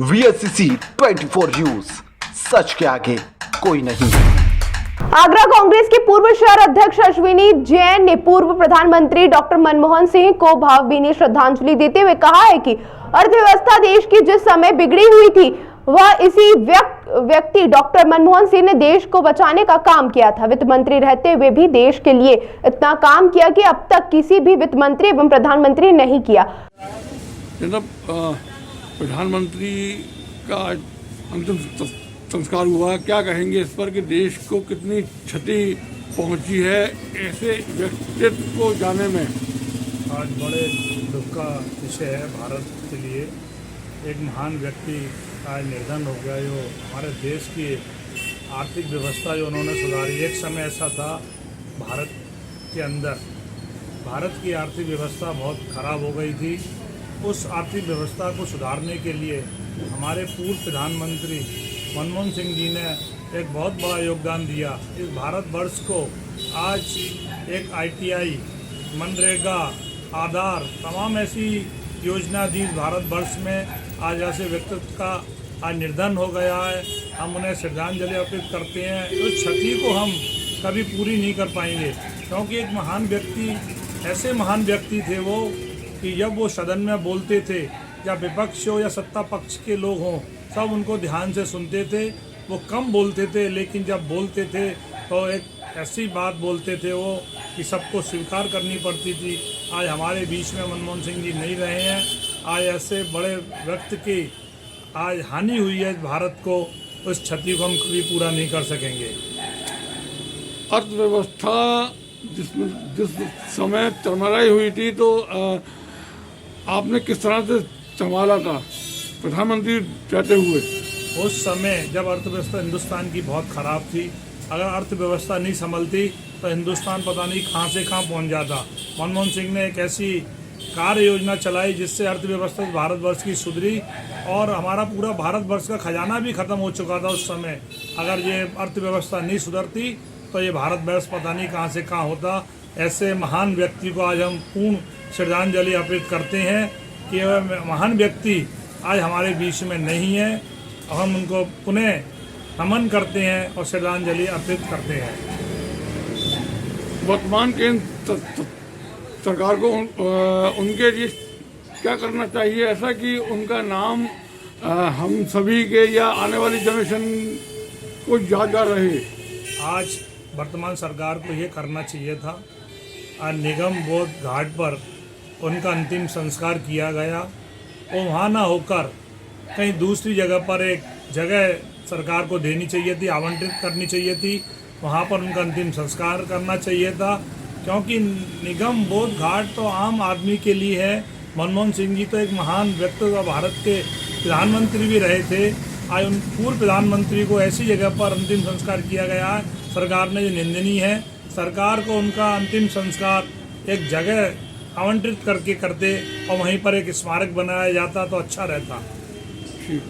VSCC 24 news, सच के आगे कोई नहीं। आगरा कांग्रेस के पूर्व शहर अध्यक्ष अश्विनी जैन ने पूर्व प्रधानमंत्री डॉक्टर मनमोहन सिंह को भावभीनी श्रद्धांजलि देते हुए कहा है कि अर्थव्यवस्था देश की जिस समय बिगड़ी हुई थी वह इसी व्यक्ति डॉक्टर मनमोहन सिंह ने देश को बचाने का काम किया था। वित्त मंत्री रहते हुए भी देश के लिए इतना काम किया कि अब तक किसी भी वित्त मंत्री एवं प्रधानमंत्री ने नहीं किया। प्रधानमंत्री का अंतिम संस्कार हुआ, क्या कहेंगे इस पर कि देश को कितनी क्षति पहुंची है ऐसे व्यक्तित्व को जाने में? आज बड़े दुख का विषय है भारत के लिए। एक महान व्यक्ति आज निधन हो गया, जो हमारे देश की आर्थिक व्यवस्था जो उन्होंने सुधारी। एक समय ऐसा था भारत के अंदर, भारत की आर्थिक व्यवस्था बहुत खराब हो गई थी। उस आर्थिक व्यवस्था को सुधारने के लिए हमारे पूर्व प्रधानमंत्री मनमोहन सिंह जी ने एक बहुत बड़ा योगदान दिया। इस भारतवर्ष को आज एक ITI, मनरेगा, आधार, तमाम ऐसी योजना दी भारतवर्ष में। आज ऐसे व्यक्तित्व का आज निधन हो गया है, हम उन्हें श्रद्धांजलि अर्पित करते हैं। उस क्षति को हम कभी पूरी नहीं कर पाएंगे, क्योंकि एक महान व्यक्ति, ऐसे महान व्यक्ति थे वो कि जब वो सदन में बोलते थे, या विपक्ष हो या सत्ता पक्ष के लोग हों, सब उनको ध्यान से सुनते थे। वो कम बोलते थे, लेकिन जब बोलते थे तो एक ऐसी बात बोलते थे वो कि सबको स्वीकार करनी पड़ती थी। आज हमारे बीच में मनमोहन सिंह जी नहीं रहे हैं। आज ऐसे बड़े व्यक्ति की आज हानि हुई है भारत को, उस क्षति को हम कभी पूरा नहीं कर सकेंगे। अर्थव्यवस्था जिस समय चरमराई हुई थी, तो आपने किस तरह से संभाला था प्रधानमंत्री रहते हुए? उस समय जब अर्थव्यवस्था हिंदुस्तान की बहुत ख़राब थी, अगर अर्थव्यवस्था नहीं संभलती तो हिंदुस्तान पता नहीं कहाँ से कहाँ पहुँच जाता। मनमोहन सिंह ने एक ऐसी कार्य योजना चलाई जिससे अर्थव्यवस्था भारतवर्ष की सुधरी, और हमारा पूरा भारतवर्ष का खजाना भी ख़त्म हो चुका था उस समय। अगर ये अर्थव्यवस्था नहीं सुधरती तो ये भारतवर्ष पता नहीं कहाँ से कहाँ होता। ऐसे महान व्यक्ति को आज हम पूर्ण श्रद्धांजलि अर्पित करते हैं कि वह महान व्यक्ति आज हमारे बीच में नहीं है, और हम उनको पुनः नमन करते हैं और श्रद्धांजलि अर्पित करते हैं। वर्तमान केंद्र सरकार को उनके लिए क्या करना चाहिए ऐसा कि उनका नाम हम सभी के या आने वाली जनरेशन को यादगार रहे? आज वर्तमान सरकार को ये करना चाहिए था, आज निगम बोध घाट पर उनका अंतिम संस्कार किया गया, और वहाँ ना होकर कहीं दूसरी जगह पर एक जगह सरकार को देनी चाहिए थी, आवंटित करनी चाहिए थी। वहाँ पर उनका अंतिम संस्कार करना चाहिए था, क्योंकि निगम बोध घाट तो आम आदमी के लिए है। मनमोहन सिंह जी तो एक महान व्यक्तित्व, भारत के प्रधानमंत्री भी रहे थे। आज उन पूर्व प्रधानमंत्री को ऐसी जगह पर अंतिम संस्कार किया गया है, सरकार ने जो निंदनीय है। सरकार को उनका अंतिम संस्कार एक जगह आवंटित करके करते और वहीं पर एक स्मारक बनाया जाता तो अच्छा रहता। ठीक।